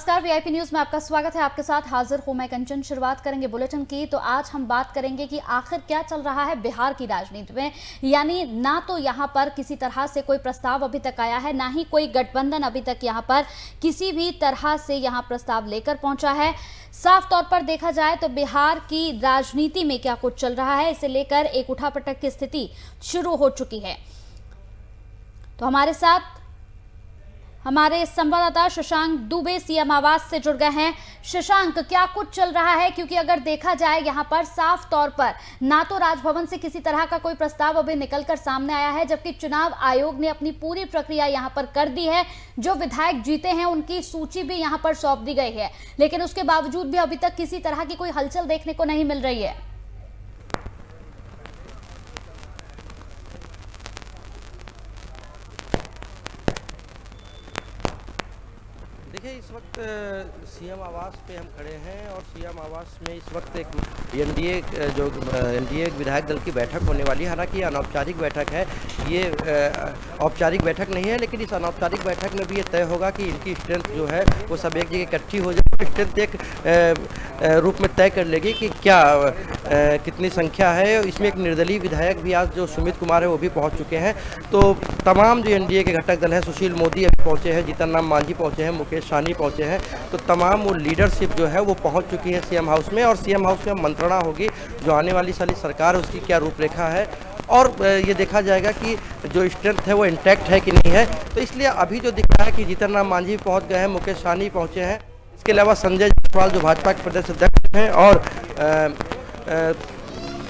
नमस्कार, VIP news में आपका स्वागत है। आपके साथ हाजिर हूं मैं कंचन। शुरुआत करेंगे बुलेटिन की। तो आज हम बात करेंगे कि आखिर क्या चल रहा है बिहार की राजनीति में। यानी ना तो यहां पर किसी तरह से कोई प्रस्ताव अभी तक आया है, ना ही कोई गठबंधन अभी तक यहां पर किसी भी तरह से यहां प्रस्ताव लेकर पहुंचा है। साफ तौर पर देखा जाए तो बिहार की राजनीति में क्या कुछ चल रहा है, इसे लेकर एक उठापटक की स्थिति शुरू हो चुकी है। तो हमारे साथ हमारे संवाददाता शशांक दुबे सीएम आवास से जुड़ गए हैं। शशांक, क्या कुछ चल रहा है? क्योंकि अगर देखा जाए यहां पर साफ तौर पर ना तो राजभवन से किसी तरह का कोई प्रस्ताव अभी निकलकर सामने आया है, जबकि चुनाव आयोग ने अपनी पूरी प्रक्रिया यहां पर कर दी है। जो विधायक जीते हैं उनकी सूची भी यहां पर सौंप दी गई है, लेकिन उसके बावजूद भी अभी तक किसी तरह की कोई हलचल देखने को नहीं मिल रही है। देखिए, इस वक्त सीएम आवास पे हम खड़े हैं और सीएम आवास में इस वक्त एक एनडीए विधायक दल की बैठक होने वाली है। हालांकि ये अनौपचारिक बैठक है, ये औपचारिक बैठक नहीं है, लेकिन इस अनौपचारिक बैठक में भी ये तय होगा कि इनकी स्ट्रेंथ जो है वो सब एक जगह इकट्ठी हो जाए। स्ट्रेंथ एक रूप में तय कर लेगी कि क्या कितनी संख्या है। इसमें एक निर्दलीय विधायक भी आज जो सुमित कुमार है वो भी पहुँच चुके हैं। तो तमाम जो एनडीए के घटक दल हैं, सुशील मोदी अभी पहुँचे हैं, जीतन राम मांझी पहुँचे हैं, मुकेश साहनी पहुंचे हैं। तो तमाम वो लीडरशिप जो है वो पहुंच चुकी है सीएम हाउस में, और सीएम हाउस में मंत्रणा होगी जो आने वाली सारी सरकार है उसकी क्या रूपरेखा है, और ये देखा जाएगा कि जो स्ट्रेंथ है वो इंटैक्ट है कि नहीं है। तो इसलिए अभी जो दिख रहा है कि जीतन राम मांझी पहुंच गए हैं, मुकेश साहनी पहुंचे हैं, इसके अलावा संजय जायसवाल जो भाजपा के प्रदेश अध्यक्ष हैं, और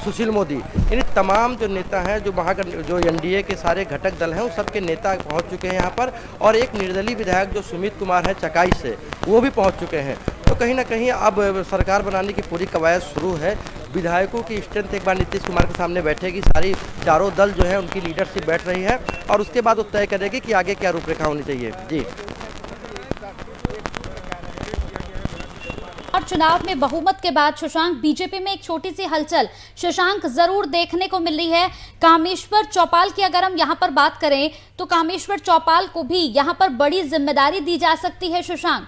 सुशील मोदी, इन तमाम जो नेता हैं, जो एनडीए के सारे घटक दल हैं, उन सबके नेता पहुंच चुके हैं यहाँ पर। और एक निर्दलीय विधायक जो सुमित कुमार है चकाई से, वो भी पहुंच चुके हैं। तो कहीं ना कहीं अब सरकार बनाने की पूरी कवायद शुरू है। विधायकों की स्ट्रेंथ एक बार नीतीश कुमार के सामने बैठेगी, सारी चारों दल जो है उनकी लीडरशिप बैठ रही है, और उसके बाद वो तय करेगी कि आगे क्या रूपरेखा होनी चाहिए। जी, और चुनाव में बहुमत के बाद शशांक, बीजेपी में एक छोटी सी हलचल शशांक जरूर देखने को मिल रही है। कामेश्वर चौपाल की अगर हम यहां पर बात करें तो कामेश्वर चौपाल को भी यहां पर बड़ी जिम्मेदारी दी जा सकती है। शशांक,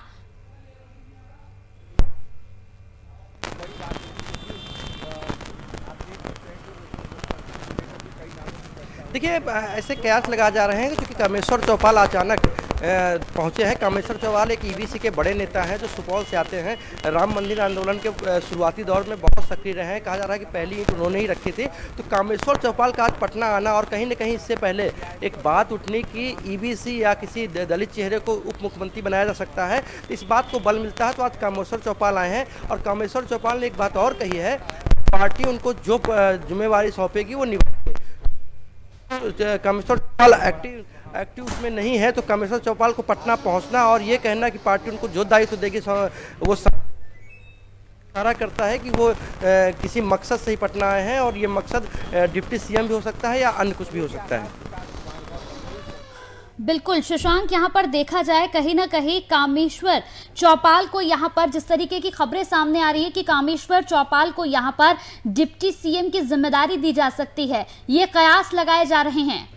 देखिए, ऐसे कयास लगाए जा रहे हैं क्योंकि कामेश्वर चौपाल अचानक पहुंचे हैं। कामेश्वर चौपाल एक ईबीसी के बड़े नेता हैं जो सुपौल से आते हैं। राम मंदिर आंदोलन के शुरुआती दौर में बहुत सक्रिय रहे हैं। कहा जा रहा है कि पहली ईंट उन्होंने ही रखी थी। तो कामेश्वर चौपाल का आज पटना आना, और कहीं न कहीं इससे पहले एक बात उठनी कि ईबीसी या किसी दलित चेहरे को उप मुख्यमंत्री बनाया जा सकता है, इस बात को बल मिलता है। तो आज कामेश्वर चौपाल आए हैं, और कामेश्वर चौपाल ने एक बात और कही है, पार्टी उनको जो जिम्मेवारी सौंपेगी वो निभाएंगे। कामेश्वर चौपाल एक्टिव उसमें नहीं है, तो कामेश्वर चौपाल को पटना पहुंचना और ये कहना कि पार्टी उनको जो दायित्व देगी वो सारा करता है कि वो किसी मकसद से ही पटना आए हैं, और ये मकसद डिप्टी सीएम भी हो सकता है या अन्य कुछ भी हो सकता है। बिल्कुल शशांक, यहां पर देखा जाए कहीं ना कहीं कामेश्वर चौपाल को यहां पर जिस तरीके की खबरें सामने आ रही है कि कामेश्वर चौपाल को यहां पर डिप्टी सीएम की जिम्मेदारी दी जा सकती है, ये कयास लगाए जा रहे हैं।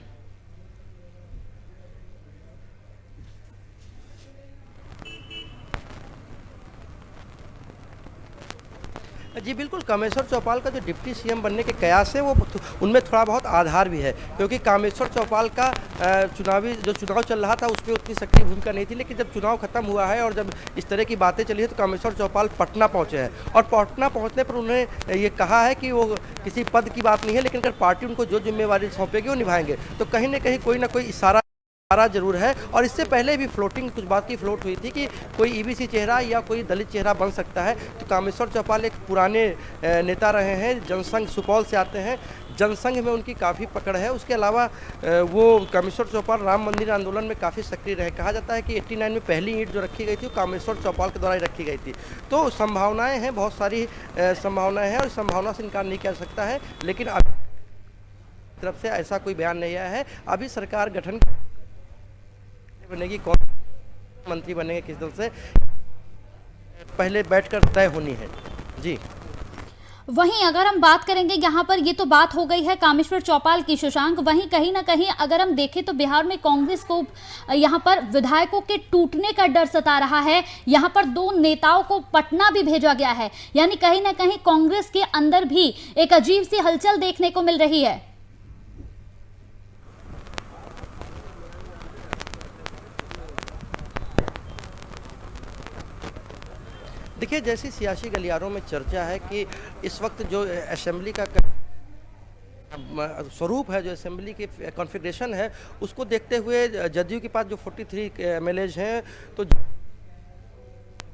जी बिल्कुल, कामेश्वर चौपाल का जो डिप्टी सीएम बनने के कयास है वो उनमें थोड़ा बहुत आधार भी है, क्योंकि कामेश्वर चौपाल का चुनाव चल रहा था उसमें उतनी सक्रिय भूमिका नहीं थी। लेकिन जब चुनाव खत्म हुआ है और जब इस तरह की बातें चली है, तो कामेश्वर चौपाल पटना पहुंचे हैं, और पटना पहुंचने पर उन्होंने ये कहा है कि वो किसी पद की बात नहीं है, लेकिन अगर पार्टी उनको जो जिम्मेवारी सौंपेगी वो निभाएंगे। तो कहीं ना कोई इशारा जरूर है। और इससे पहले भी कुछ बात की फ्लोट हुई थी कि कोई ईबीसी चेहरा या कोई दलित चेहरा बन सकता है। तो कामेश्वर चौपाल एक पुराने नेता रहे हैं, जनसंघ सुपौल से आते हैं, जनसंघ में उनकी काफ़ी पकड़ है। उसके अलावा वो कामेश्वर चौपाल राम मंदिर आंदोलन में काफ़ी सक्रिय रहे। कहा जाता है कि 89 में पहली ईंट जो रखी गई थी वो कामेश्वर चौपाल के द्वारा ही रखी गई थी। तो संभावनाएँ हैं, बहुत सारी संभावनाएँ हैं, और संभावना से इनकार नहीं कर सकता है। लेकिन अभी तरफ से ऐसा कोई बयान नहीं आया है। अभी सरकार गठन बनेगी, कौन मंत्री बनेंगे किस दल से, पहले बैठकर तय होनी है। जी वहीं अगर हम बात करेंगे यहाँ पर, ये तो बात हो गई है कामेश्वर चौपाल की शशांक, वहीं कहीं ना कहीं अगर हम देखें तो बिहार में कांग्रेस को यहाँ पर विधायकों के टूटने का डर सता रहा है। यहाँ पर 2 नेताओं को पटना भी भेजा गया है, यानी कहीं ना कहीं कांग्रेस के अंदर भी एक अजीब सी हलचल देखने को मिल रही है। देखिए, जैसी सियासी गलियारों में चर्चा है कि इस वक्त जो असेंबली का स्वरूप है, जो असेंबली की कॉन्फ़िगरेशन है, उसको देखते हुए जदयू के पास जो 43 एमएलएज हैं, तो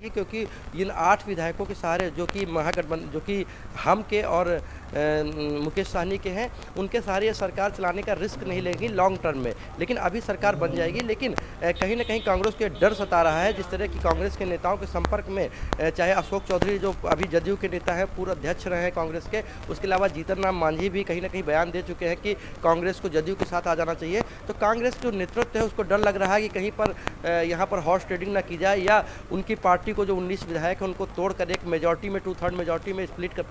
क्योंकि इन 8 विधायकों के सहारे जो कि महागठबंधन, जो कि हम के और मुकेश सहनी के हैं, उनके सहारे ये सरकार चलाने का रिस्क नहीं लेगी लॉन्ग टर्म में। लेकिन अभी सरकार बन जाएगी, लेकिन कहीं ना कहीं कांग्रेस के डर सता रहा है। जिस तरह की कांग्रेस के नेताओं के संपर्क में चाहे अशोक चौधरी जो अभी जदयू के नेता हैं, पूर्व अध्यक्ष रहे हैं कांग्रेस के, उसके अलावा जीतन राम मांझी भी कहीं ना कहीं बयान दे चुके हैं कि कांग्रेस को जदयू के साथ आ जाना चाहिए। तो कांग्रेस जो नेतृत्व है उसको डर लग रहा है कि कहीं पर यहाँ पर हॉर्स ट्रेडिंग ना की जाए, या उनकी पार्टी को जो 19 विधायक हैं उनको तोड़कर एक मेजॉरिटी में 2/3 मेजॉरिटी में स्प्लिट कर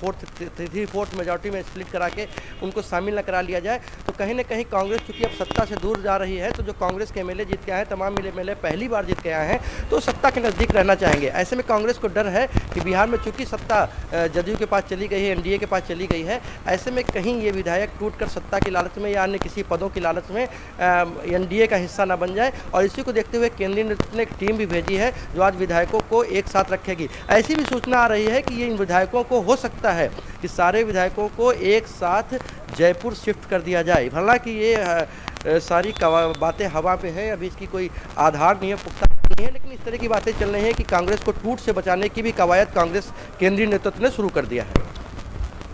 3/4 मेजॉरिटी में स्प्लिट करा के उनको शामिल न करा लिया जाए। तो कहीं ना कहीं कांग्रेस चूंकि अब सत्ता से दूर जा रही है, तो जो कांग्रेस के एमएलए जीत के आए हैं, तमाम एमएलए पहली बार जीत के आए हैं, तो सत्ता के नज़दीक रहना चाहेंगे। ऐसे में कांग्रेस को डर है कि बिहार में चूंकि सत्ता जदयू के पास चली गई है, एनडीए के पास चली गई है, ऐसे में कहीं ये विधायक टूटकर सत्ता की लालच में या अन्य किसी पदों की लालच में एनडीए का हिस्सा न बन जाए। और इसी को देखते हुए केंद्रीय नेतृत्व ने एक टीम भी भेजी है जो आज विधायकों को एक साथ रखेगी। ऐसी भी सूचना आ रही है कि ये इन विधायकों को हो सकता है कि सारे विधायकों को एक साथ जयपुर शिफ्ट कर दिया जाए। हालांकि ये सारी बातें हवा में हैं, अभी इसकी कोई आधार नहीं है, पुख्ता नहीं है, लेकिन इस तरह की बातें चल रही हैं कि कांग्रेस को टूट से बचाने की भी कवायद कांग्रेस केंद्रीय नेतृत्व ने शुरू कर दिया है।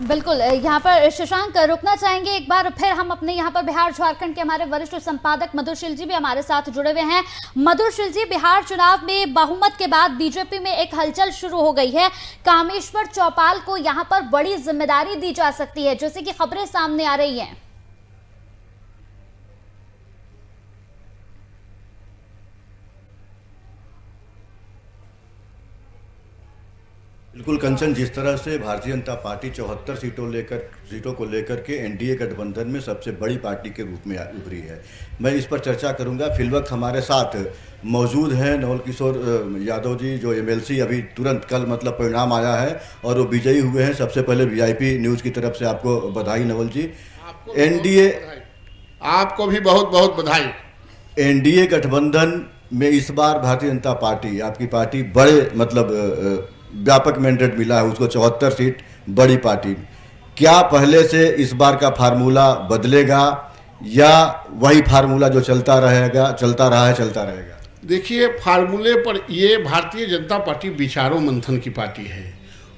बिल्कुल, यहाँ पर शशांक रुकना चाहेंगे एक बार फिर हम अपने यहाँ पर बिहार झारखंड के हमारे वरिष्ठ संपादक मधुशील जी भी हमारे साथ जुड़े हुए हैं। मधुशील जी, बिहार चुनाव में बहुमत के बाद बीजेपी में एक हलचल शुरू हो गई है। कामेश्वर चौपाल को यहाँ पर बड़ी जिम्मेदारी दी जा सकती है, जैसे कि खबरें सामने आ रही हैं। बिल्कुल कंचन, जिस तरह से भारतीय जनता पार्टी 74 सीटों को लेकर के एनडीए गठबंधन में सबसे बड़ी पार्टी के रूप में उभरी है, मैं इस पर चर्चा करूंगा। फिलवक्त हमारे साथ मौजूद हैं नवल किशोर यादव जी, जो एमएलसी अभी तुरंत कल मतलब परिणाम आया है और वो विजयी हुए हैं। सबसे पहले वीआईपी न्यूज़ की तरफ से आपको बधाई नवल जी। एनडीए, आपको भी बहुत बहुत बधाई। एनडीए गठबंधन में इस बार भारतीय जनता पार्टी, आपकी पार्टी बड़े मतलब व्यापक मैंडेट मिला है उसको, 74 सीट, बड़ी पार्टी। क्या पहले से इस बार का फार्मूला बदलेगा या वही फार्मूला जो चलता रहा है चलता रहेगा? देखिए, फार्मूले पर ये भारतीय जनता पार्टी विचारों मंथन की पार्टी है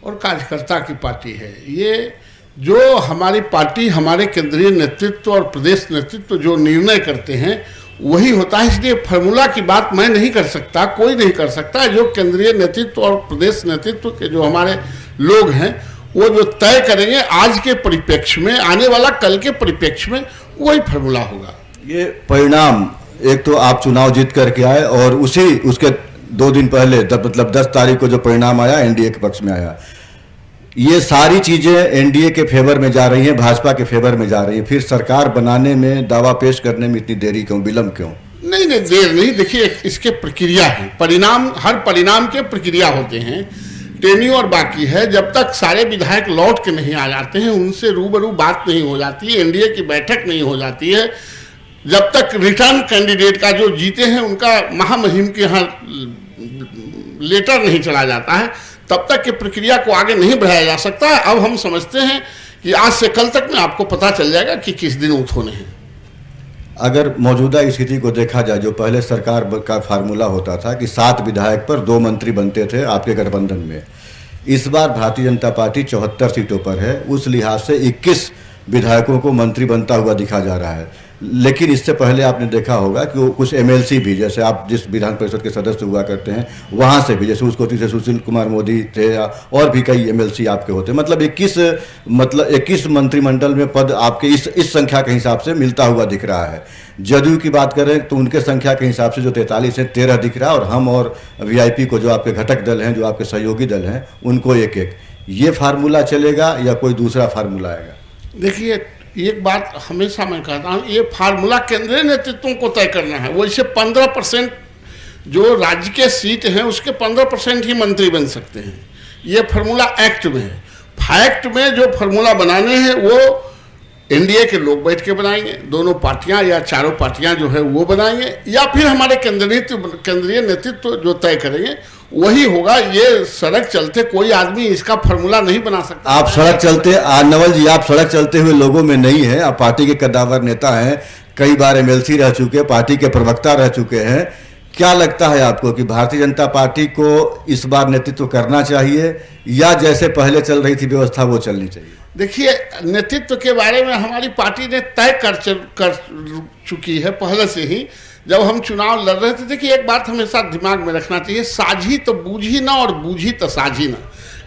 और कार्यकर्ता की पार्टी है। ये जो हमारी पार्टी, हमारे केंद्रीय नेतृत्व और प्रदेश नेतृत्व जो निर्णय करते हैं वही होता है। इसलिए फार्मूला की बात मैं नहीं कर सकता, कोई नहीं कर सकता। जो केंद्रीय नेतृत्व और प्रदेश नेतृत्व के जो हमारे लोग हैं वो जो तय करेंगे आज के परिप्रेक्ष्य में, आने वाला कल के परिप्रेक्ष्य में, वही फार्मूला होगा। ये परिणाम, एक तो आप चुनाव जीत करके आए और उसके 2 दिन पहले मतलब 10 तारीख को जो परिणाम आया एनडीए के पक्ष में आया, ये सारी चीजें एनडीए के फेवर में जा रही हैं, भाजपा के फेवर में जा रही हैं। फिर सरकार बनाने में, दावा पेश करने में इतनी देरी क्यों, विलंब क्यों? नहीं, देर नहीं। देखिए, इसके प्रक्रिया है, परिणाम, हर परिणाम के प्रक्रिया होते हैं, टेन्योर बाकी है। जब तक सारे विधायक लौट के नहीं आ जाते हैं, उनसे रूबरू बात नहीं हो जाती है, एनडीए की बैठक नहीं हो जाती है, जब तक रिटर्न कैंडिडेट का जो जीते हैं उनका महामहिम के यहाँ लेटर नहीं चला जाता है, तब तक की प्रक्रिया को आगे नहीं बढ़ाया जा सकता है। अब हम समझते हैं कि आज से कल तक में आपको पता चल जाएगा कि किस दिन ऊँट होने हैं। अगर मौजूदा स्थिति को देखा जाए, जो पहले सरकार का फार्मूला होता था कि 7 विधायक पर 2 मंत्री बनते थे आपके गठबंधन में, इस बार भारतीय जनता पार्टी 74 सीटों पर है, उस लिहाज से 21 विधायकों को मंत्री बनता हुआ दिखा जा रहा है। लेकिन इससे पहले आपने देखा होगा कि वो कुछ एमएलसी भी, जैसे आप जिस विधान परिषद के सदस्य हुआ करते हैं वहाँ से भी, जैसे उसको से सुशील कुमार मोदी थे या और भी कई एमएलसी आपके होते, मतलब 21 मंत्रिमंडल में पद आपके इस संख्या के हिसाब से मिलता हुआ दिख रहा है। जदयू की बात करें तो उनके संख्या के हिसाब से जो 43 है, 13 दिख रहा है, और हम और वीआईपी को, जो आपके घटक दल हैं, जो आपके सहयोगी दल हैं, उनको 1-1। ये फार्मूला चलेगा या कोई दूसरा फार्मूला आएगा? देखिए, एक बात हमेशा मैं कहता हूँ, ये फार्मूला केंद्रीय नेतृत्व को तय करना है। वो इसे 15% जो राज्य के सीट हैं उसके 15% ही मंत्री बन सकते हैं। ये फार्मूला एक्ट में है। फैक्ट में जो फार्मूला बनाने हैं वो एनडीए के लोग बैठ के बनाएंगे, दोनों पार्टियां या चारों पार्टियां जो है वो बनाएंगे, या फिर हमारे केंद्रीय नेतृत्व जो तय करेंगे वही होगा। ये सड़क चलते कोई आदमी इसका फार्मूला नहीं बना सकता। आप सड़क चलते, नवल जी, आप सड़क चलते हुए लोगों में नहीं हैं, आप पार्टी के कद्दावर नेता हैं, कई बार एमएलसी रह चुके, पार्टी के प्रवक्ता रह चुके हैं। क्या लगता है आपको कि भारतीय जनता पार्टी को इस बार नेतृत्व करना चाहिए या जैसे पहले चल रही थी व्यवस्था वो चलनी चाहिए? देखिए, नेतृत्व के बारे में हमारी पार्टी ने तय कर चुकी है पहले से ही। जब हम चुनाव लड़ रहे थे, देखिए एक बात हमेशा दिमाग में रखना चाहिए, साझी तो बूझी ना और बूझी तो साझी ना।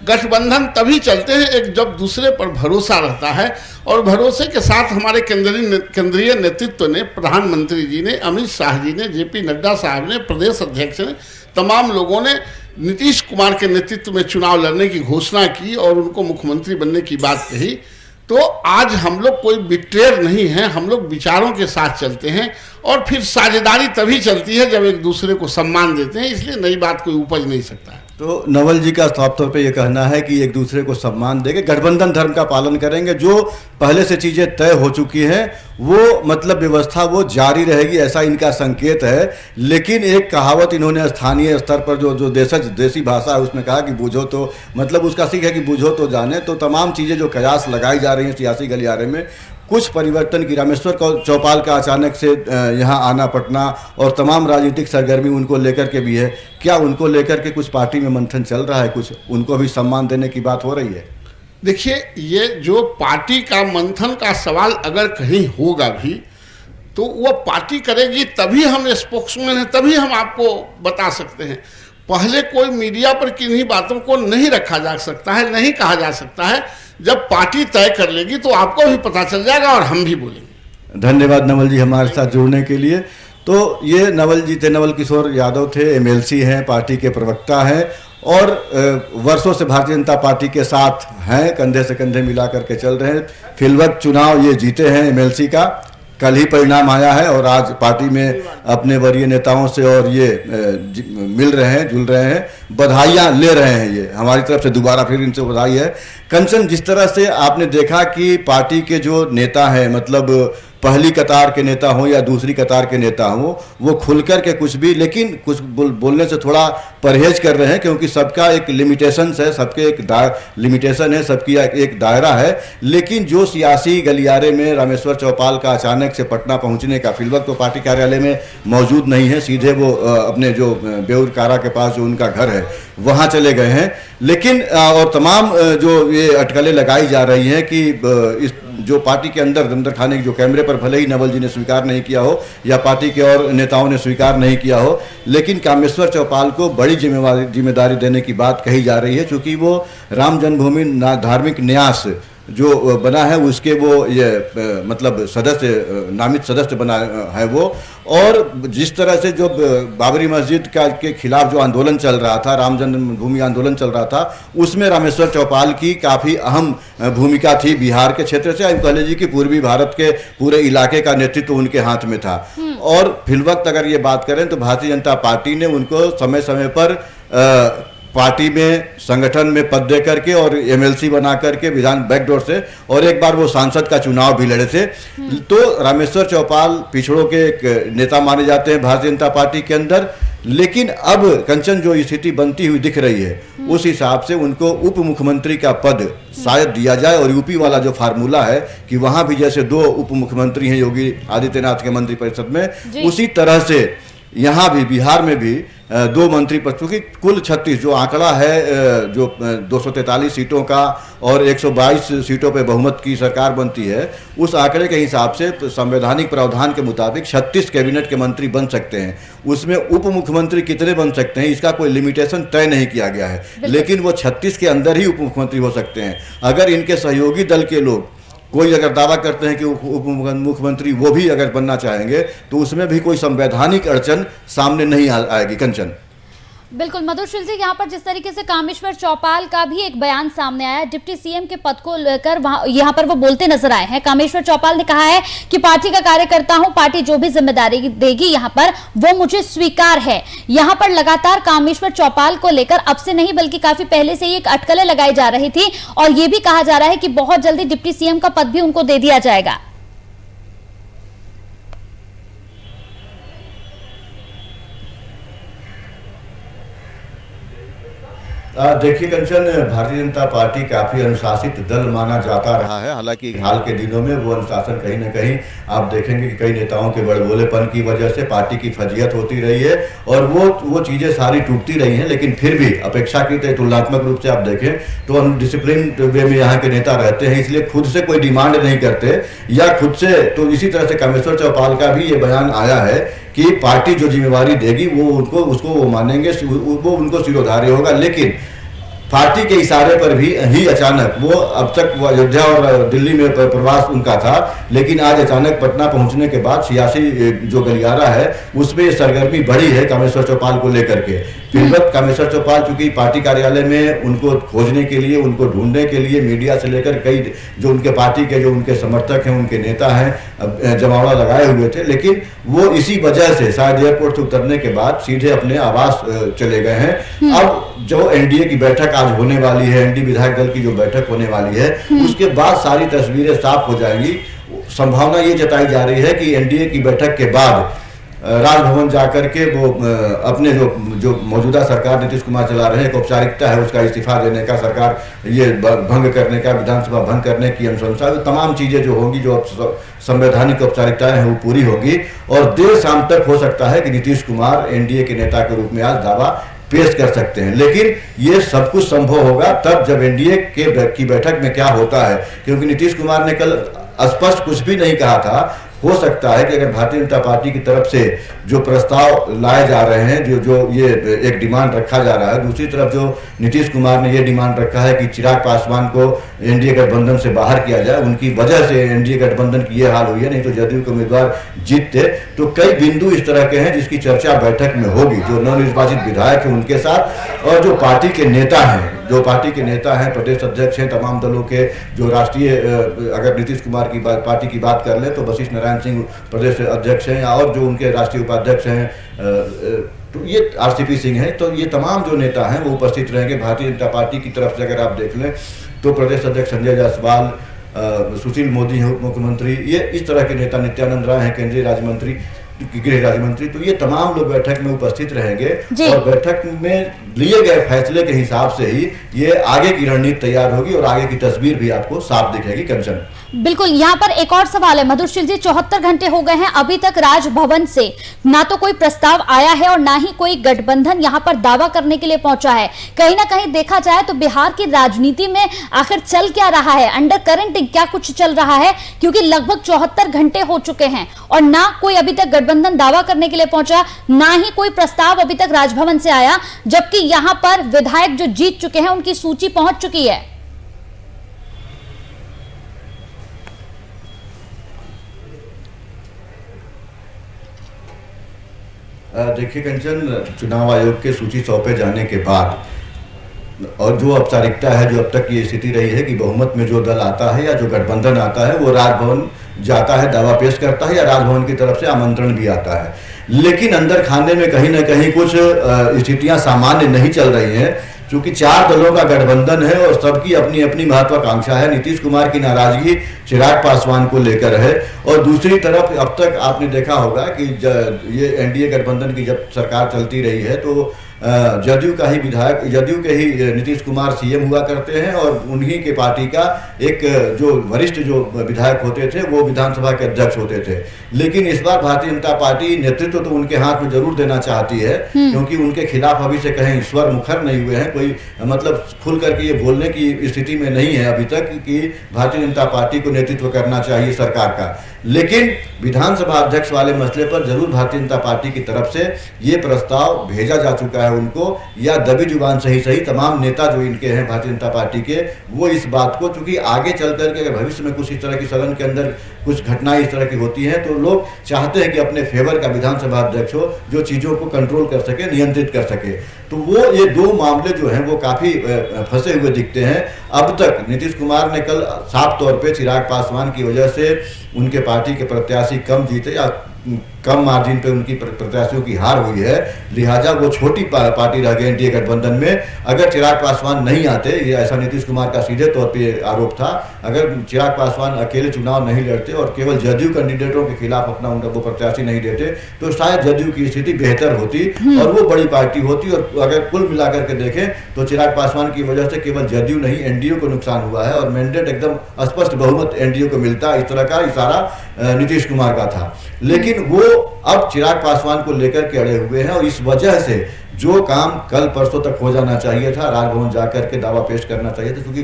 गठबंधन तभी चलते हैं एक जब दूसरे पर भरोसा रहता है, और भरोसे के साथ हमारे केंद्रीय नेतृत्व ने, प्रधानमंत्री जी ने, अमित शाह जी ने, जेपी नड्डा साहब ने, प्रदेश अध्यक्ष ने, तमाम लोगों ने नीतीश कुमार के नेतृत्व में चुनाव लड़ने की घोषणा की और उनको मुख्यमंत्री बनने की बात कही। तो आज हम लोग कोई बिट्रेयर नहीं है, हम लोग विचारों के साथ चलते हैं, और फिर साझेदारी तभी चलती है जब एक दूसरे को सम्मान देते हैं। इसलिए नई बात कोई उपज नहीं सकता है। तो नवल जी का साफ तौर पे ये कहना है कि एक दूसरे को सम्मान देंगे, गठबंधन धर्म का पालन करेंगे, जो पहले से चीज़ें तय हो चुकी हैं वो मतलब व्यवस्था वो जारी रहेगी, ऐसा इनका संकेत है। लेकिन एक कहावत इन्होंने स्थानीय स्तर पर जो देसी भाषा है उसमें कहा कि बूझो तो, मतलब उसका सीख है कि बूझो तो जाने। तो तमाम चीज़ें जो कयास लगाई जा रही हैं सियासी गलियारे में, कुछ परिवर्तन की, रामेश्वर चौपाल का अचानक से यहाँ आना पटना और तमाम राजनीतिक सरगर्मी उनको लेकर के भी है, क्या उनको लेकर के कुछ पार्टी में मंथन चल रहा है, कुछ उनको भी सम्मान देने की बात हो रही है? देखिए, ये जो पार्टी का मंथन का सवाल अगर कहीं होगा भी तो वो पार्टी करेगी, तभी हम स्पोक्समैन हैं, तभी हम आपको बता सकते हैं। पहले कोई मीडिया पर किन्हीं बातों को नहीं रखा जा सकता है, नहीं कहा जा सकता है। जब पार्टी तय कर लेगी तो आपको भी पता चल जाएगा और हम भी बोलेंगे। धन्यवाद नवल जी हमारे साथ जुड़ने के लिए। तो ये नवल जी थे, नवल किशोर यादव थे, एमएलसी हैं, पार्टी के प्रवक्ता हैं और वर्षों से भारतीय जनता पार्टी के साथ हैं, कंधे से कंधे मिला करके चल रहे हैं। फिलवक्त चुनाव ये जीते हैं एमएलसी का, कल ही परिणाम आया है और आज पार्टी में अपने वरीय नेताओं से और ये मिल रहे हैं, जुल रहे हैं, बधाइयाँ ले रहे हैं। ये हमारी तरफ से दोबारा फिर इनसे बधाई है। कंचन, जिस तरह से आपने देखा कि पार्टी के जो नेता हैं, मतलब पहली कतार के नेता हों या दूसरी कतार के नेता हों, वो खुलकर के कुछ भी, लेकिन कुछ बोलने से थोड़ा परहेज कर रहे हैं, क्योंकि सबका एक लिमिटेशंस है, सबके एक लिमिटेशन है, सबकी एक दायरा है। लेकिन जो सियासी गलियारे में रामेश्वर चौपाल का अचानक से पटना पहुंचने का, फिलवक्त तो पार्टी कार्यालय में मौजूद नहीं है, सीधे वो अपने जो बेउर कारा के पास जो उनका घर है वहाँ चले गए हैं। लेकिन और तमाम जो ये अटकलें लगाई जा रही हैं कि इस जो पार्टी के अंदर खाने की, जो कैमरे पर भले ही नवल जी ने स्वीकार नहीं किया हो या पार्टी के और नेताओं ने स्वीकार नहीं किया हो, लेकिन कामेश्वर चौपाल को बड़ी जिम्मेदारी देने की बात कही जा रही है, क्योंकि वो राम जन्मभूमि धार्मिक न्यास जो बना है उसके वो ये मतलब सदस्य, नामित सदस्य बना है वो। और जिस तरह से जो बाबरी मस्जिद के खिलाफ जो आंदोलन चल रहा था, राम जन्मभूमि आंदोलन चल रहा था, उसमें रामेश्वर चौपाल की काफ़ी अहम भूमिका थी। बिहार के क्षेत्र से कह लीजिए कि पूर्वी भारत के पूरे इलाके का नेतृत्व उनके हाथ में था। और फिलवक्त अगर ये बात करें तो भारतीय जनता पार्टी ने उनको समय समय पर पार्टी में, संगठन में पद दे करके और एमएलसी बना करके विधान बैकडोर से, और एक बार वो सांसद का चुनाव भी लड़े थे। तो रामेश्वर चौपाल पिछड़ों के एक नेता माने जाते हैं भारतीय जनता पार्टी के अंदर। लेकिन अब कंचन जो स्थिति बनती हुई दिख रही है, उस हिसाब से उनको उप मुख्यमंत्री का पद शायद दिया जाए, और यूपी वाला जो फार्मूला है कि वहां भी जैसे 2 उप मुख्यमंत्री हैं योगी आदित्यनाथ के मंत्रिपरिषद में, उसी तरह से यहाँ भी बिहार में भी 2 मंत्री पद, चूँकि कुल 36 जो आंकड़ा है, जो 243 सीटों का और 122 सीटों पे बहुमत की सरकार बनती है, उस आंकड़े के हिसाब से संवैधानिक प्रावधान के मुताबिक 36 कैबिनेट के मंत्री बन सकते हैं। उसमें उप मुख्यमंत्री कितने बन सकते हैं इसका कोई लिमिटेशन तय नहीं किया गया है, लेकिन वो 36 के अंदर ही उप मुख्यमंत्री हो सकते हैं। अगर इनके सहयोगी दल के लोग कोई अगर दावा करते हैं कि उप मुख्यमंत्री वो भी अगर बनना चाहेंगे तो उसमें भी कोई संवैधानिक अड़चन सामने नहीं आएगी। कंचन, बिल्कुल मधुशील जी, यहाँ पर जिस तरीके से कामेश्वर चौपाल का भी एक बयान सामने आया, डिप्टी सीएम के पद को लेकर यहाँ पर वो बोलते नजर आए हैं। कामेश्वर चौपाल ने कहा है कि पार्टी का कार्यकर्ता हूं, पार्टी जो भी जिम्मेदारी देगी यहाँ पर वो मुझे स्वीकार है। यहाँ पर लगातार कामेश्वर चौपाल को लेकर अब से नहीं बल्कि काफी पहले से ही एक अटकलें लगाई जा रही थी और ये भी कहा जा रहा है कि बहुत जल्दी डिप्टी सीएम का पद भी उनको दे दिया जाएगा। देखिए कंचन, भारतीय जनता पार्टी काफ़ी अनुशासित दल माना जाता रहा है। हालांकि हाल के दिनों में वो अनुशासन कहीं ना कहीं आप देखेंगे कि कई नेताओं के बड़बोलेपन की वजह से पार्टी की फजीयत होती रही है और वो चीज़ें सारी टूटती रही हैं। लेकिन फिर भी अपेक्षाकृत तुलनात्मक रूप से आप देखें तो डिसिप्लिन वे में यहाँ के नेता रहते हैं, इसलिए खुद से कोई डिमांड नहीं करते या खुद से। तो इसी तरह से कामेश्वर चौपाल का भी ये बयान आया है कि पार्टी जो जिम्मेवारी देगी वो उसको मानेंगे, वो उनको सिरोधार्य होगा। लेकिन पार्टी के इशारे पर भी ही अचानक वो अब तक वो अयोध्या और दिल्ली में प्रवास उनका था, लेकिन आज अचानक पटना पहुंचने के बाद सियासी जो गलियारा है उसमें सरगर्मी बढ़ी है कामेश्वर चौपाल को लेकर के। फिर कामेश्वर चौपाल चूंकि पार्टी कार्यालय में उनको खोजने के लिए, उनको ढूंढने के लिए मीडिया से लेकर कई जो उनके पार्टी के जो उनके समर्थक हैं, उनके नेता हैं, जमावड़ा लगाए हुए थे। लेकिन वो इसी वजह से शायद एयरपोर्ट से उतरने के बाद सीधे अपने आवास चले गए हैं। अब जो एनडीए की बैठक आज होने वाली है, एनडीए विधायक दल की जो बैठक होने वाली है, उसके बाद सारी तस्वीरें साफ हो जाएंगी। संभावना ये जताई जा रही है कि एनडीए की बैठक के बाद राजभवन जाकर के वो अपने जो मौजूदा सरकार नीतीश कुमार चला रहे हैं, एक औपचारिकता है उसका इस्तीफा देने का, सरकार ये भंग करने का, विधानसभा भंग करने की अनुशंसा, तमाम चीजें जो होंगी, जो संवैधानिक औपचारिकताएं हैं वो पूरी होगी और देर शाम तक हो सकता है कि नीतीश कुमार एनडीए के नेता के रूप में आज दावा पेश कर सकते हैं। लेकिन ये सब कुछ संभव होगा तब जब एनडीए की बैठक में क्या होता है, क्योंकि नीतीश कुमार ने कल स्पष्ट कुछ भी नहीं कहा था। हो सकता है कि अगर भारतीय जनता पार्टी की तरफ से जो प्रस्ताव लाए जा रहे हैं, जो ये एक डिमांड रखा जा रहा है, दूसरी तरफ जो नीतीश कुमार ने ये डिमांड रखा है कि चिराग पासवान को एनडीए गठबंधन से बाहर किया जाए, उनकी वजह से एनडीए गठबंधन की ये हाल हुई है, नहीं तो जदयू के उम्मीदवार जीतते। तो कई बिंदु इस तरह के हैं जिसकी चर्चा बैठक में होगी, जो नवनिर्वाचित विधायक हैं उनके साथ और जो पार्टी के नेता हैं, प्रदेश अध्यक्ष हैं तमाम दलों के, जो राष्ट्रीय अगर नीतीश कुमार की पार्टी की बात कर लें तो वशिष्ठ नारायण सिंह प्रदेश अध्यक्ष हैं और जो उनके राष्ट्रीय उपाध्यक्ष हैं तो ये आरसीपी सिंह हैं। तो ये तमाम जो नेता हैं वो उपस्थित रहेंगे। भारतीय जनता पार्टी की तरफ से अगर आप देख लें तो प्रदेश अध्यक्ष संजय जायसवाल, सुशील मोदी हैं उप मुख्यमंत्री, ये इस तरह के नेता, नित्यानंद राय हैं केंद्रीय गृह राज्य मंत्री, तो ये तमाम लोग बैठक में उपस्थित रहेंगे और बैठक में लिए गए फैसले के हिसाब से ही ये आगे की रणनीति तैयार होगी और आगे की तस्वीर भी आपको साफ दिखेगी। कंचन, बिल्कुल। यहाँ पर एक और सवाल है मधुशील जी, 74 घंटे हो गए हैं, अभी तक राजभवन से ना तो कोई प्रस्ताव आया है और ना ही कोई गठबंधन यहाँ पर दावा करने के लिए पहुंचा है। कहीं ना कहीं देखा जाए तो बिहार की राजनीति में आखिर चल क्या रहा है, अंडर करंट क्या कुछ चल रहा है, क्योंकि लगभग 74 घंटे हो चुके हैं और ना कोई अभी तक गठबंधन दावा करने के लिए पहुंचा, ना ही कोई प्रस्ताव अभी तक राजभवन से आया, जबकि यहाँ पर विधायक जो जीत चुके हैं उनकी सूची पहुंच चुकी है। देखिए कंचन, चुनाव आयोग के सूची सौंपे जाने के बाद और जो औपचारिकता है, जो अब तक ये स्थिति रही है कि बहुमत में जो दल आता है या जो गठबंधन आता है वो राजभवन जाता है, दावा पेश करता है या राजभवन की तरफ से आमंत्रण भी आता है। लेकिन अंदर खाने में कहीं ना कहीं कुछ स्थितियां सामान्य नहीं चल रही हैं, क्योंकि 4 दलों का गठबंधन है और सबकी अपनी अपनी महत्वाकांक्षा है। नीतीश कुमार की नाराजगी चिराग पासवान को लेकर है और दूसरी तरफ अब तक आपने देखा होगा कि ये एनडीए गठबंधन की जब सरकार चलती रही है तो जदयू के ही नीतीश कुमार सीएम हुआ करते हैं और उन्हीं के पार्टी का एक जो वरिष्ठ जो विधायक होते थे वो विधानसभा के अध्यक्ष होते थे। लेकिन इस बार भारतीय जनता पार्टी नेतृत्व तो उनके हाथ में जरूर देना चाहती है, क्योंकि उनके खिलाफ अभी से कहीं स्वर मुखर नहीं हुए हैं, कोई मतलब खुल करके ये बोलने की स्थिति में नहीं है अभी तक कि भारतीय जनता पार्टी को नेतृत्व करना चाहिए सरकार का। लेकिन विधानसभा अध्यक्ष वाले मसले पर जरूर भारतीय जनता पार्टी की तरफ से ये प्रस्ताव भेजा जा चुका है उनको, या दबी जुबान सही तमाम नेता जो इनके हैं भारतीय जनता पार्टी के, वो इस बात को, चूंकि आगे चल करके अगर भविष्य में कुछ इस तरह की सदन के अंदर कुछ घटनाएं इस तरह की होती हैं तो लोग चाहते हैं कि अपने फेवर का विधानसभा अध्यक्ष हो जो चीज़ों को कंट्रोल कर सके, नियंत्रित कर सके। तो वो ये दो मामले जो हैं वो काफ़ी फंसे हुए दिखते हैं। अब तक नीतीश कुमार ने कल साफ तौर पे चिराग पासवान की वजह से उनके पार्टी के प्रत्याशी कम जीते या कम मार्जिन पे उनकी प्रत्याशियों की हार हुई है, लिहाजा वो छोटी पार्टी रह गई एनडीए गठबंधन में। अगर चिराग पासवान नहीं आते, ये ऐसा नीतीश कुमार का सीधे तौर पे आरोप था, अगर चिराग पासवान अकेले चुनाव नहीं लड़ते और केवल जदयू कैंडिडेटों के खिलाफ अपना वो प्रत्याशी नहीं देते तो शायद जदयू की स्थिति बेहतर होती और वो बड़ी पार्टी होती। और अगर कुल मिलाकर के देखें तो चिराग पासवान की वजह से केवल जदयू नहीं एनडीए को नुकसान हुआ है और मैंडेट एकदम स्पष्ट बहुमत एनडीए को मिलता, इस तरह का इशारा नीतीश कुमार का था। लेकिन वो अब चिराग पासवान को लेकर के अड़े हुए हैं और इस वजह से जो काम कल परसों तक हो जाना चाहिए था, राजभवन जाकर के दावा पेश करना चाहिए था, क्योंकि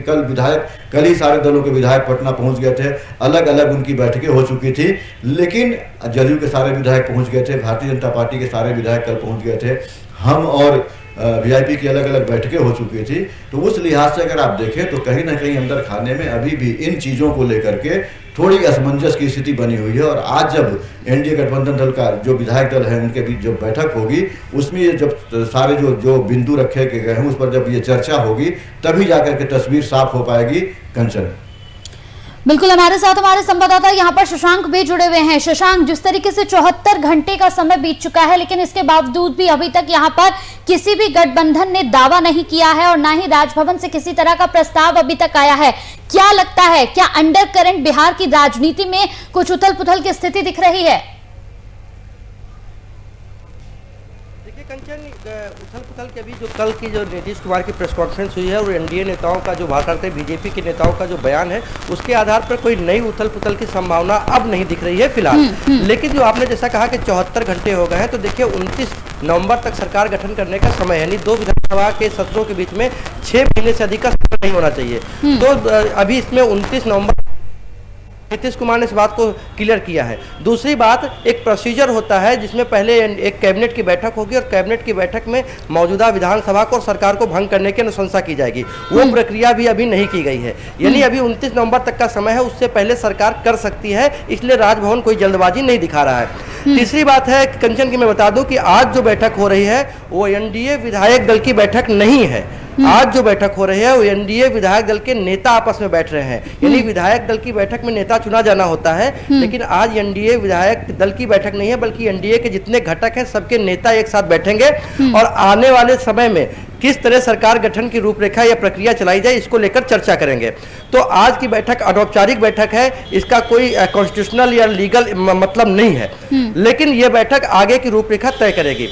कल ही सारे दलों के विधायक पटना पहुंच गए थे, अलग अलग उनकी बैठकें हो चुकी थी, लेकिन जदयू के सारे विधायक पहुंच गए थे, भारतीय जनता पार्टी के सारे विधायक कल पहुंच गए थे, हम और वीआईपी की अलग अलग बैठकें हो चुकी थी। तो उस लिहाज से अगर आप देखें तो कहीं ना कहीं अंदर खाने में अभी भी इन चीज़ों को लेकर के थोड़ी असमंजस की स्थिति बनी हुई है। और आज जब एनडीए गठबंधन दल का जो विधायक दल है उनके बीच जब बैठक होगी, उसमें ये जब सारे जो बिंदु रखे गए हैं उस पर जब ये चर्चा होगी तभी जाकर के तस्वीर साफ हो पाएगी। कंचन, बिल्कुल, हमारे साथ हमारे संवाददाता यहाँ पर शशांक भी जुड़े हुए हैं। शशांक, जिस तरीके से 74 घंटे का समय बीत चुका है, लेकिन इसके बावजूद भी अभी तक यहाँ पर किसी भी गठबंधन ने दावा नहीं किया है और ना ही राजभवन से किसी तरह का प्रस्ताव अभी तक आया है। क्या लगता है, क्या अंडर करंट बिहार की राजनीति में कुछ उथल पुथल की स्थिति दिख रही है? कंचन, उथल पुथल के अभी जो कल की जो नीतीश कुमार की प्रेस कॉन्फ्रेंस हुई है और एनडीए नेताओं का जो भारतीय बीजेपी के नेताओं का जो बयान है, उसके आधार पर कोई नई उथल पुथल की संभावना अब नहीं दिख रही है फिलहाल। लेकिन जो आपने जैसा कहा कि 74 घंटे हो गए हैं, तो देखिए 29 नवंबर तक सरकार गठन करने का समय है, यानी 2 विधानसभा के सत्रों के बीच में 6 महीने से अधिक का समय नहीं होना चाहिए। तो अभी इसमें 29 नवंबर नीतीश कुमार ने इस बात को क्लियर किया है। दूसरी बात, एक प्रोसीजर होता है जिसमें पहले एक कैबिनेट की बैठक होगी और कैबिनेट की बैठक में मौजूदा विधानसभा को और सरकार को भंग करने की अनुशंसा की जाएगी। वो प्रक्रिया भी अभी नहीं की गई है, यानी अभी 29 नवंबर तक का समय है, उससे पहले सरकार कर सकती है, इसलिए राजभवन कोई जल्दबाजी नहीं दिखा रहा है। तीसरी बात है कंचन की मैं बता दूं कि आज जो बैठक हो रही है वो एनडीए विधायक दल की बैठक नहीं है। आज जो बैठक हो रही है वो एनडीए विधायक दल के नेता आपस में बैठ रहे हैं, यानी विधायक दल की बैठक में नेता चुना जाना होता है, लेकिन आज एनडीए विधायक दल की बैठक नहीं है, बल्कि एनडीए के जितने घटक हैं सबके नेता एक साथ बैठेंगे और आने वाले समय में किस तरह सरकार गठन की रूपरेखा या प्रक्रिया चलाई जाए इसको लेकर चर्चा करेंगे। तो आज की बैठक अनौपचारिक बैठक है, इसका कोई कॉन्स्टिट्यूशनल या लीगल मतलब नहीं है, लेकिन यह बैठक आगे की रूपरेखा तय करेगी।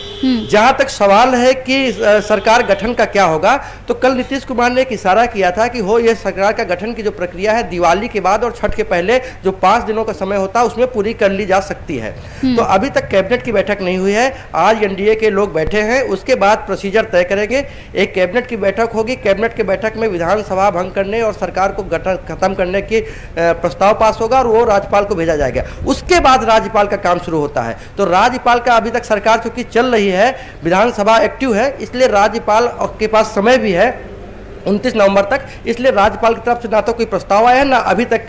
जहां तक सवाल है कि सरकार गठन का क्या होगा, तो कल नीतीश कुमार ने एक इशारा किया था कि यह सरकार का गठन की जो प्रक्रिया है दिवाली के बाद और छठ के पहले जो 5 दिनों का समय होता है उसमें पूरी कर ली जा सकती है। तो अभी तक कैबिनेट की बैठक नहीं हुई है, आज एनडीए के लोग बैठे हैं, उसके बाद प्रोसीजर तय करेंगे। एक कैबिनेट की बैठक होगी, कैबिनेट की बैठक में विधानसभा भंग करने और सरकार को गठन खत्म करने की प्रस्ताव पास होगा और वो राज्यपाल को भेजा जाएगा। उसके बाद राज्यपाल का काम शुरू होता है। तो राज्यपाल का अभी तक सरकार चूंकि चल रही है, विधानसभा एक्टिव है, इसलिए राज्यपाल के पास समय भी है 29 नवंबर तक, इसलिए राज्यपाल की तरफ से ना तो कोई प्रस्ताव आया है ना अभी तक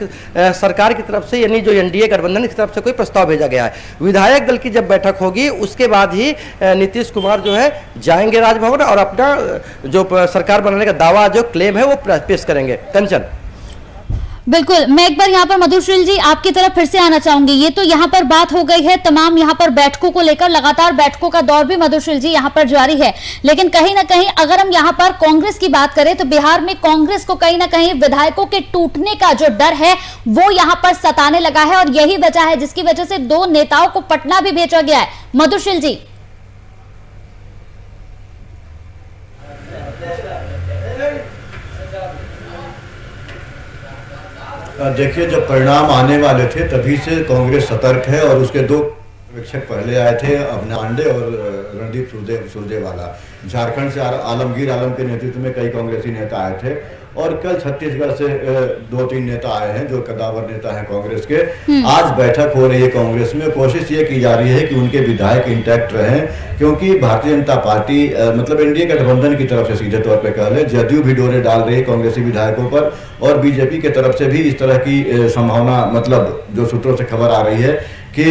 सरकार की तरफ से यानी जो एनडीए गठबंधन की तरफ से कोई प्रस्ताव भेजा गया है। विधायक दल की जब बैठक होगी उसके बाद ही नीतीश कुमार जो है जाएंगे राजभवन और अपना जो सरकार बनाने का दावा जो क्लेम है वो पेश करेंगे। कंचन, बिल्कुल, मैं एक बार यहाँ पर मधुशील जी आपकी तरफ फिर से आना चाहूंगी। ये तो यहाँ पर बात हो गई है तमाम यहाँ पर बैठकों को लेकर, लगातार बैठकों का दौर भी मधुशील जी यहाँ पर जारी है, लेकिन कहीं ना कहीं अगर हम यहाँ पर कांग्रेस की बात करें तो बिहार में कांग्रेस को कहीं ना कहीं विधायकों के टूटने का जो डर है वो यहाँ पर सताने लगा है और यही वजह है जिसकी वजह से 2 नेताओं को पटना भी भेजा गया है। मधुशील जी, देखिए, जब परिणाम आने वाले थे तभी से कांग्रेस सतर्क है और उसके 2 पर्यवेक्षक पहले आए थे, अभिनव पांडे और रणदीप सुरजेवाला। झारखंड से आलमगीर आलम के नेतृत्व में कई कांग्रेसी नेता आए थे और कल छत्तीसगढ़ से 2-3 नेता आए हैं जो कदावर नेता हैं कांग्रेस के। आज बैठक हो रही है कांग्रेस में, कोशिश ये की जा रही है कि उनके विधायक इंटैक्ट रहें, क्योंकि भारतीय जनता पार्टी मतलब एनडीए गठबंधन की तरफ से सीधे तौर पे कह लें जदयू भी डोरे डाल रही है कांग्रेसी विधायकों पर और बीजेपी के तरफ से भी इस तरह की संभावना, मतलब जो सूत्रों से खबर आ रही है कि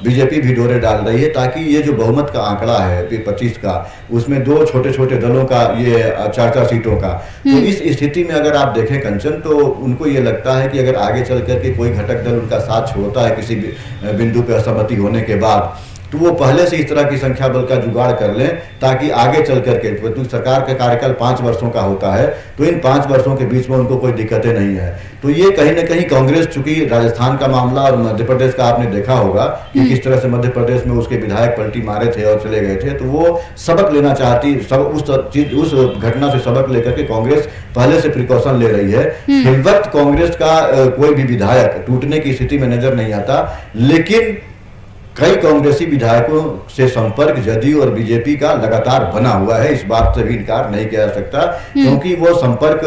बीजेपी भी डोरे डाल रही है, ताकि ये जो बहुमत का आंकड़ा है 25 का, उसमें 2 छोटे छोटे दलों का, ये 4-4 सीटों का, तो इस स्थिति में अगर आप देखें कंचन, तो उनको ये लगता है कि अगर आगे चल करके कोई घटक दल उनका साथ छोड़ता है किसी बिंदु पर असहमति होने के बाद, तो वो पहले से इस तरह की संख्या बल का जुगाड़ कर लें, ताकि आगे चल करके, तो सरकार का कार्यकाल 5 वर्षों का होता है, तो इन 5 वर्षों के बीच में उनको कोई दिक्कतें नहीं है। तो ये कहीं ना कहीं कांग्रेस, चूंकि राजस्थान का मामला और मध्य प्रदेश का आपने देखा होगा कि किस तरह से मध्य प्रदेश में उसके विधायक पलटी मारे थे और चले गए थे, तो वो सबक लेना चाहती, उस घटना से सबक लेकर के कांग्रेस पहले से प्रिकॉशन ले रही है। फिर वक्त कांग्रेस का कोई भी विधायक टूटने की स्थिति में नजर नहीं आता, लेकिन कई कांग्रेसी विधायकों से संपर्क जदयू और बीजेपी का लगातार बना हुआ है, इस बात से भी इनकार नहीं किया जा सकता, क्योंकि वो संपर्क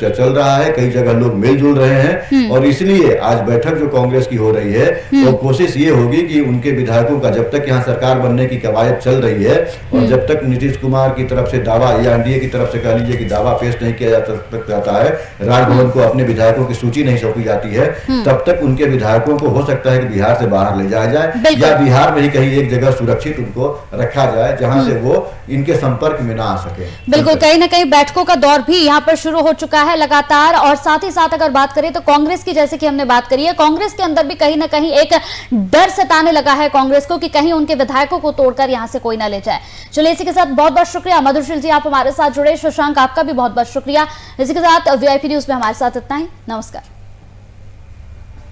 चल रहा है, कई जगह लोग मिलजुल रहे हैं, और इसलिए आज बैठक जो कांग्रेस की हो रही है, तो कोशिश ये होगी कि उनके विधायकों का, जब तक यहाँ सरकार बनने की कवायद चल रही है और जब तक नीतीश कुमार की तरफ से दावा या एनडीए की तरफ से कह लीजिए कि दावा पेश नहीं किया जाता है, राजभवन को अपने विधायकों की सूची नहीं सौंपी जाती है, तब तक उनके विधायकों को हो सकता है कि बिहार से बाहर ले जाया जाए, या बिहार में ही कहीं एक जगह सुरक्षित उनको रखा जाए जहां से वो इनके संपर्क में ना आ सके। बिल्कुल, कहीं ना कहीं बैठकों का दौर भी यहाँ पर शुरू हो चुका है लगातार, और साथ ही साथ अगर बात करें तो कांग्रेस की, जैसे कि हमने बात करी है, कांग्रेस के अंदर भी कहीं ना कहीं एक डर सताने लगा है कांग्रेस को कि कहीं उनके विधायकों को तोड़कर यहां से कोई ना ले जाए। चलिए, इसी के साथ बहुत बहुत शुक्रिया मधुशील जी, आप हमारे साथ जुड़े। शशांक, आपका भी बहुत बहुत शुक्रिया। इसी के साथ VIP न्यूज में हमारे साथ इतना ही। नमस्कार।